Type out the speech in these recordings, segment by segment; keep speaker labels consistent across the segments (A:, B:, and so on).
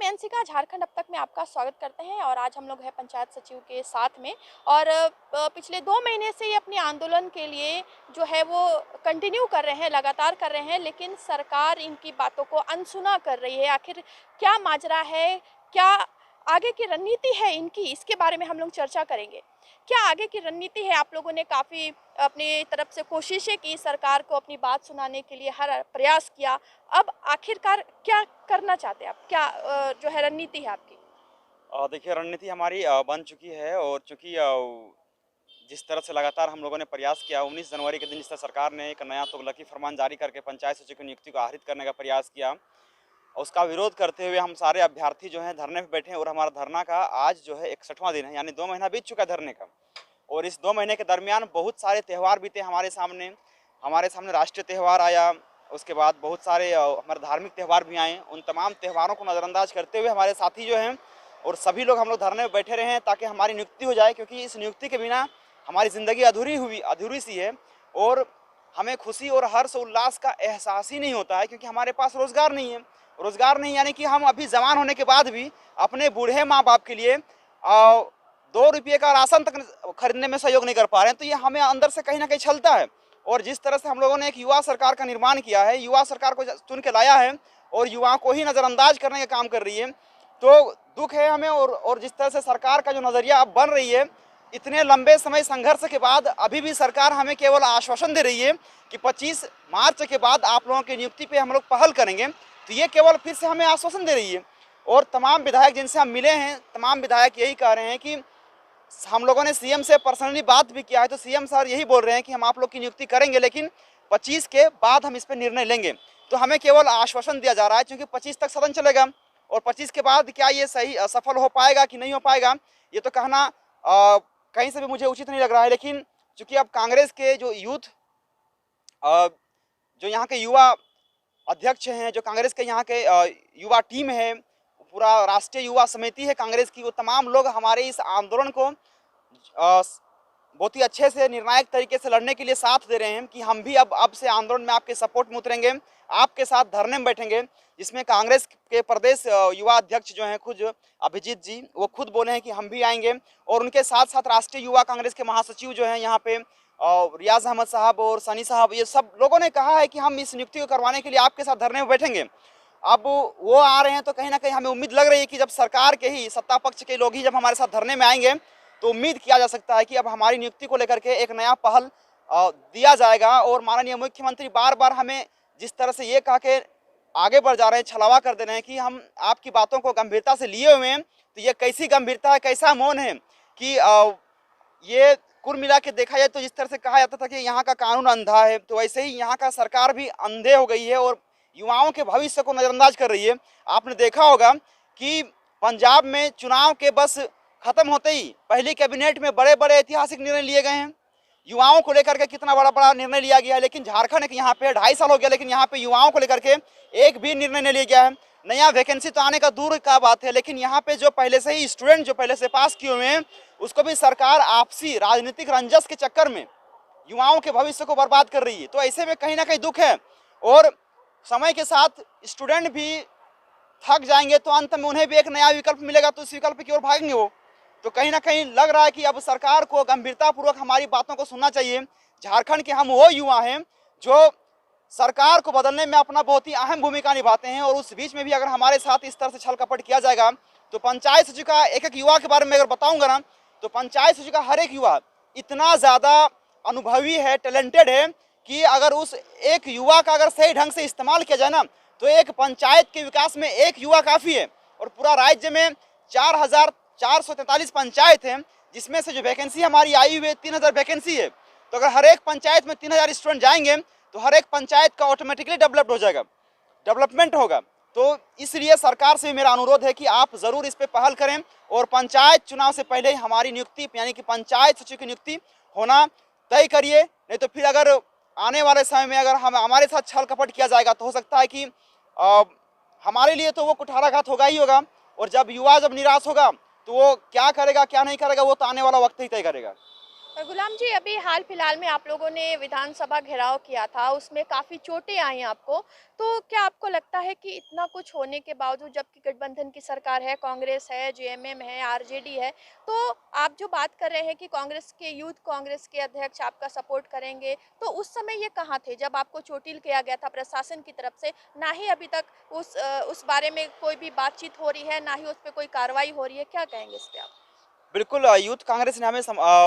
A: प्रियंशिका, झारखंड अब तक में आपका स्वागत करते हैं और आज हम लोग हैं पंचायत सचिव के साथ में। और पिछले 2 महीने से ये अपनी आंदोलन के लिए जो है वो कंटिन्यू कर रहे हैं, लगातार कर रहे हैं, लेकिन सरकार इनकी बातों को अनसुना कर रही है। आखिर क्या माजरा है, क्या आगे की रणनीति है इनकी, इसके बारे में हम लोग चर्चा करेंगे। क्या आगे की रणनीति है? आप लोगों ने काफ़ी अपनी तरफ से कोशिशें की, सरकार को अपनी बात सुनाने के लिए हर प्रयास किया। अब आखिरकार क्या करना चाहते हैं आप? क्या जो है रणनीति है आपकी?
B: देखिए रणनीति हमारी बन चुकी है और चूँकि जिस तरह से लगातार हम लोगों ने प्रयास किया 19 जनवरी के दिन जिस तरह सरकार ने एक नया तुगलकी फरमान जारी करके पंचायत सचिव की नियुक्ति को आहरित करने का प्रयास किया, उसका विरोध करते हुए हम सारे अभ्यर्थी जो हैं धरने पे बैठे हैं और हमारा धरना का आज जो है 61वां दिन है, यानी 2 महीना बीत चुका है धरने का। और इस 2 महीने के दरमियान बहुत सारे त्यौहार बीते हमारे सामने राष्ट्रीय त्यौहार आया, उसके बाद बहुत सारे हमारे धार्मिक त्यौहार भी आए। उन तमाम त्यौहारों को नज़रअंदाज करते हुए हमारे साथी जो हैं और सभी लोग हम लोग धरने में बैठे रहे हैं ताकि हमारी नियुक्ति हो जाए, क्योंकि इस नियुक्ति के बिना हमारी ज़िंदगी अधूरी सी है और हमें खुशी और हर्ष उल्लास का एहसास ही नहीं होता है, क्योंकि हमारे पास रोज़गार नहीं है। रोज़गार नहीं यानी कि हम अभी जवान होने के बाद भी अपने बूढ़े माँ बाप के लिए 2 रुपये का राशन तक खरीदने में सहयोग नहीं कर पा रहे हैं। तो ये हमें अंदर से कहीं ना कहीं छलता है। और जिस तरह से हम लोगों ने एक युवा सरकार का निर्माण किया है, युवा सरकार को चुन के लाया है और युवाओं को ही नज़रअंदाज करने का काम कर रही है, तो दुख है हमें। और जिस तरह से सरकार का जो नज़रिया अब बन रही है, इतने लंबे समय संघर्ष के बाद अभी भी सरकार हमें केवल आश्वासन दे रही है कि 25 मार्च के बाद आप लोगों की नियुक्ति पे हम लोग पहल करेंगे। तो ये केवल फिर से हमें आश्वासन दे रही है। और तमाम विधायक जिनसे हम मिले हैं, तमाम विधायक यही कह रहे हैं कि हम लोगों ने सीएम से पर्सनली बात भी किया है, तो सीएम सर यही बोल रहे हैं कि हम आप लोग की नियुक्ति करेंगे, लेकिन 25 के बाद हम इस पर निर्णय लेंगे। तो हमें केवल आश्वासन दिया जा रहा है, क्योंकि 25 तक सदन चलेगा और 25 के बाद क्या ये सही सफल हो पाएगा कि नहीं हो पाएगा, ये तो कहना कहीं से भी मुझे उचित नहीं लग रहा है। लेकिन चूंकि अब कांग्रेस के जो जो यहाँ के युवा अध्यक्ष हैं, जो कांग्रेस के यहाँ के युवा टीम है, पूरा राष्ट्रीय युवा समिति है कांग्रेस की, वो तमाम लोग हमारे इस आंदोलन को बहुत ही अच्छे से निर्णायक तरीके से लड़ने के लिए साथ दे रहे हैं कि हम भी अब से आंदोलन में आपके सपोर्ट में उतरेंगे, आपके साथ धरने में बैठेंगे। जिसमें कांग्रेस के प्रदेश युवा अध्यक्ष जो हैं खुद अभिजीत जी, वो खुद बोले हैं कि हम भी आएंगे। और उनके साथ साथ राष्ट्रीय युवा कांग्रेस के महासचिव जो हैं यहाँ पे रियाज अहमद साहब और सनी साहब, ये सब लोगों ने कहा है कि हम इस नियुक्ति को करवाने के लिए आपके साथ धरने में बैठेंगे। अब वो आ रहे हैं तो कहीं ना कहीं हमें उम्मीद लग रही है कि जब सरकार के ही सत्ता पक्ष के लोग ही जब हमारे साथ धरने में आएंगे, तो उम्मीद किया जा सकता है कि अब हमारी नियुक्ति को लेकर के एक नया पहल दिया जाएगा। और माननीय मुख्यमंत्री बार बार हमें जिस तरह से ये कहा के आगे बढ़ जा रहे हैं, छलावा कर दे रहे हैं कि हम आपकी बातों को गंभीरता से लिए हुए हैं, तो ये कैसी गंभीरता है, कैसा मौन है कि ये कुल मिला के देखा जाए तो जिस तरह से कहा जाता था कि यहाँ का कानून अंधा है, तो वैसे ही यहाँ का सरकार भी अंधे हो गई है और युवाओं के भविष्य को नज़रअंदाज कर रही है। आपने देखा होगा कि पंजाब में चुनाव के बस खत्म होते ही पहली कैबिनेट में बड़े बड़े ऐतिहासिक निर्णय लिए गए हैं, युवाओं को लेकर के कितना बड़ा बड़ा निर्णय लिया गया है। लेकिन झारखंड के यहाँ पे 2.5 साल हो गया, लेकिन यहाँ पे युवाओं को लेकर के एक भी निर्णय नहीं लिया गया है। नया वैकेंसी तो आने का दूर का बात है, लेकिन यहाँ पे जो पहले से ही स्टूडेंट जो पहले से पास किए हुए हैं, उसको भी सरकार आपसी राजनीतिक रंजस के चक्कर में युवाओं के भविष्य को बर्बाद कर रही है। तो ऐसे में कहीं ना कहीं दुख है। और समय के साथ स्टूडेंट भी थक जाएंगे, तो अंत में उन्हें भी एक नया विकल्प मिलेगा, तो उस विकल्प की ओर भागेंगे वो। तो कहीं ना कहीं लग रहा है कि अब सरकार को गंभीरतापूर्वक हमारी बातों को सुनना चाहिए। झारखंड के हम वो युवा हैं जो सरकार को बदलने में अपना बहुत ही अहम भूमिका निभाते हैं, और उस बीच में भी अगर हमारे साथ इस तरह से छल कपट किया जाएगा, तो पंचायत सचिव का एक एक युवा के बारे में अगर बताऊंगा ना, तो पंचायत सचिव का हर एक युवा इतना ज़्यादा अनुभवी है, टैलेंटेड है कि अगर उस एक युवा का अगर सही ढंग से इस्तेमाल किया जाए ना, तो एक पंचायत के विकास में एक युवा काफ़ी है। और पूरा राज्य में 4,443 पंचायत हैं, जिसमें से जो वैकेंसी हमारी आई हुई है 3,000 वैकेंसी है। तो अगर हर एक पंचायत में 3,000 स्टूडेंट जाएंगे, तो हर एक पंचायत का ऑटोमेटिकली डेवलप्ड हो जाएगा, डेवलपमेंट होगा। तो इसलिए सरकार से मेरा अनुरोध है कि आप ज़रूर इस पर पहल करें और पंचायत चुनाव से पहले ही हमारी नियुक्ति यानी कि पंचायत सचिव की नियुक्ति होना तय करिए। नहीं तो फिर अगर आने वाले समय में अगर हमारे साथ छल कपट किया जाएगा, तो हो सकता है कि हमारे लिए तो वो कुठाराघात होगा ही होगा। और जब युवा जब निराश होगा, तो वो क्या करेगा क्या नहीं करेगा, वो तो आने वाला वक्त ही तय करेगा।
A: गुलाम जी, अभी हाल फिलहाल में आप लोगों ने विधानसभा घेराव किया था, उसमें काफ़ी चोटें आई आपको। तो क्या आपको लगता है कि इतना कुछ होने के बावजूद, जबकि गठबंधन की सरकार है, कांग्रेस है, जेएमएम है, आरजेडी है, तो आप जो बात कर रहे हैं कि कांग्रेस के यूथ कांग्रेस के अध्यक्ष आपका सपोर्ट करेंगे, तो उस समय ये कहाँ थे जब आपको चोटिल किया गया था प्रशासन की तरफ से? ना ही अभी तक उस बारे में कोई भी बातचीत हो रही है, ना ही उस पे कोई कार्रवाई हो रही है। क्या कहेंगे इस पे आप?
B: बिल्कुल यूथ कांग्रेस ने हमें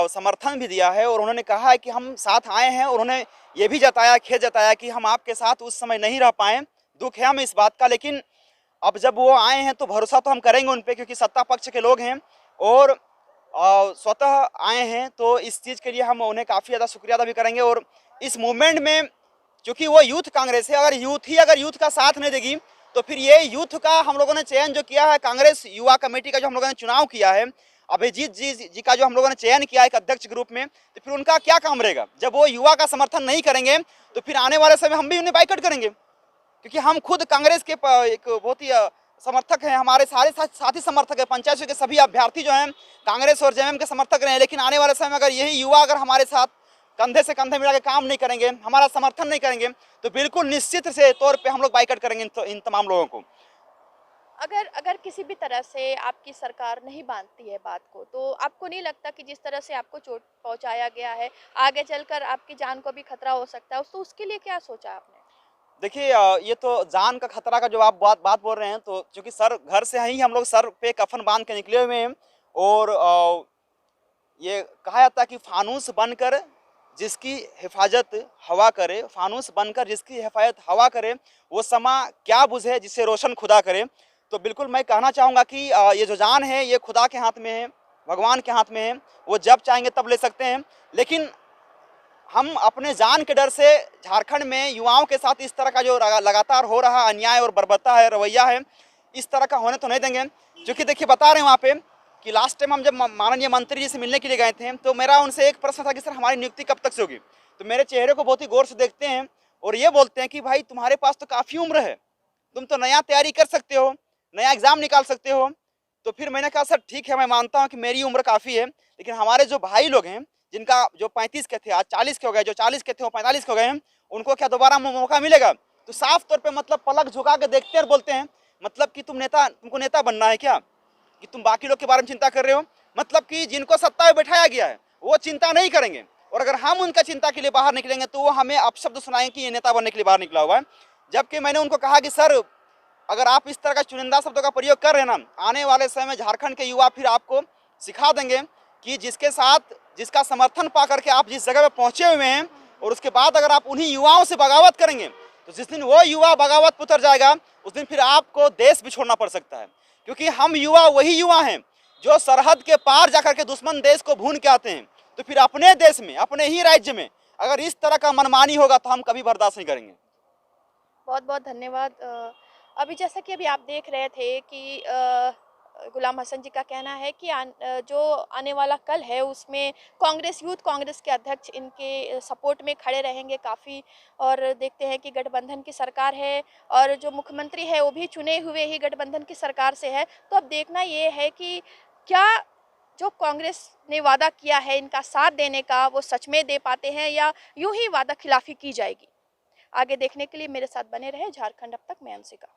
B: समर्थन भी दिया है और उन्होंने कहा है कि हम साथ आए हैं, और उन्होंने ये भी जताया, खेद जताया कि हम आपके साथ उस समय नहीं रह पाए। दुख है हमें इस बात का, लेकिन अब जब वो आए हैं तो भरोसा तो हम करेंगे उन पे, क्योंकि सत्ता पक्ष के लोग हैं और स्वतः आए हैं, तो इस चीज़ के लिए हम उन्हें काफ़ी ज़्यादा शुक्रिया अदा भी करेंगे। और इस मूवमेंट में चूंकि वो यूथ कांग्रेस है, अगर यूथ का साथ नहीं देगी तो फिर ये यूथ का हम लोगों ने चयन जो किया है, कांग्रेस युवा कमेटी का जो हम लोगों ने चुनाव किया है, अभिजीत जी का जो हम लोगों ने चयन किया है एक अध्यक्ष के रूप में, तो फिर उनका क्या काम रहेगा? जब वो युवा का समर्थन नहीं करेंगे तो फिर आने वाले समय हम भी उन्हें बाइकआउट करेंगे, क्योंकि हम खुद कांग्रेस के एक बहुत ही समर्थक हैं। हमारे सारे साथी समर्थक हैं, पंचायत के सभी अभ्यर्थी जो हैं कांग्रेस और जेएमएम के समर्थक रहे हैं। लेकिन आने वाले समय में अगर यही युवा अगर हमारे साथ कंधे से कंधे मिला के काम नहीं करेंगे, हमारा समर्थन नहीं करेंगे, तो बिल्कुल निश्चित से तौर पे हम लोग बाइकआउट करेंगे इन तमाम लोगों को।
A: अगर अगर किसी भी तरह से आपकी सरकार नहीं बाँधती है बात को, तो आपको नहीं लगता कि जिस तरह से आपको चोट पहुँचाया गया है, आगे चलकर आपकी जान को भी खतरा हो सकता है, तो उसके लिए क्या सोचा आपने?
B: देखिए ये तो जान का खतरा का जो आप बात बात बोल रहे हैं, तो चूंकि सर घर से ही हम लोग सर पे कफन बांध के निकले हुए हैं, और ये कहा जाता है कि फानूस बनकर जिसकी हिफाजत हवा करे, फानूस बनकर जिसकी हिफाजत हवा करे, वो समा क्या बुझे जिसे रोशन खुदा करे। तो बिल्कुल मैं कहना चाहूँगा कि ये जो जान है ये खुदा के हाथ में है, भगवान के हाथ में है, वो जब चाहेंगे तब ले सकते हैं। लेकिन हम अपने जान के डर से झारखंड में युवाओं के साथ इस तरह का जो लगातार हो रहा अन्याय और बर्बरता है, रवैया है, इस तरह का होने तो नहीं देंगे। क्योंकि देखिए बता रहे हैं वहाँ पे कि लास्ट टाइम हम जब माननीय मंत्री जी से मिलने के लिए गए थे, तो मेरा उनसे एक प्रश्न था कि सर हमारी नियुक्ति कब तक से होगी। तो मेरे चेहरे को बहुत ही गौर से देखते हैं और ये बोलते हैं कि भाई तुम्हारे पास तो काफ़ी उम्र है, तुम तो नया तैयारी कर सकते हो, नया एग्ज़ाम निकाल सकते हो। तो फिर मैंने कहा सर ठीक है, मैं मानता हूँ कि मेरी उम्र काफ़ी है, लेकिन हमारे जो भाई लोग हैं जिनका जो 35 के थे आज 40 के हो गए, जो 40 के थे वो 45 के हो गए हैं, उनको क्या दोबारा मौका मिलेगा? तो साफ तौर पे मतलब पलक झुका के देखते हैं और बोलते हैं मतलब कि तुमको नेता बनना है क्या, कि तुम बाकी लोग के बारे में चिंता कर रहे हो? मतलब कि जिनको सत्ता में बैठाया गया है वो चिंता नहीं करेंगे, और अगर हम उनका चिंता के लिए बाहर निकलेंगे तो वो हमें अपशब्द सुनाएंगे कि ये नेता बनने के लिए बाहर निकला हुआ है। जबकि मैंने उनको कहा कि सर अगर आप इस तरह का चुनिंदा शब्दों का प्रयोग कर रहे हैं ना, आने वाले समय में झारखंड के युवा फिर आपको सिखा देंगे कि जिसके साथ जिसका समर्थन पा करके आप जिस जगह पे पहुंचे हुए हैं, और उसके बाद अगर आप उन्हीं युवाओं से बगावत करेंगे, तो जिस दिन वो युवा बगावत पर उतर जाएगा उस दिन फिर आपको देश भी छोड़ना पड़ सकता है। क्योंकि हम युवा वही युवा हैं जो सरहद के पार जाकर के दुश्मन देश को भून के आते हैं। तो फिर अपने देश में, अपने ही राज्य में अगर इस तरह का मनमानी होगा तो हम कभी बर्दाश्त नहीं करेंगे।
A: बहुत बहुत धन्यवाद। अभी जैसा कि अभी आप देख रहे थे कि गुलाम हसन जी का कहना है कि जो आने वाला कल है उसमें कांग्रेस, यूथ कांग्रेस के अध्यक्ष इनके सपोर्ट में खड़े रहेंगे काफ़ी। और देखते हैं कि गठबंधन की सरकार है और जो मुख्यमंत्री है वो भी चुने हुए ही गठबंधन की सरकार से है। तो अब देखना ये है कि क्या जो कांग्रेस ने वादा किया है इनका साथ देने का, वो सच में दे पाते हैं या यूं ही वादा खिलाफी की जाएगी। आगे देखने के लिए मेरे साथ बने रहे। झारखंड अब तक, मैं अंशिका।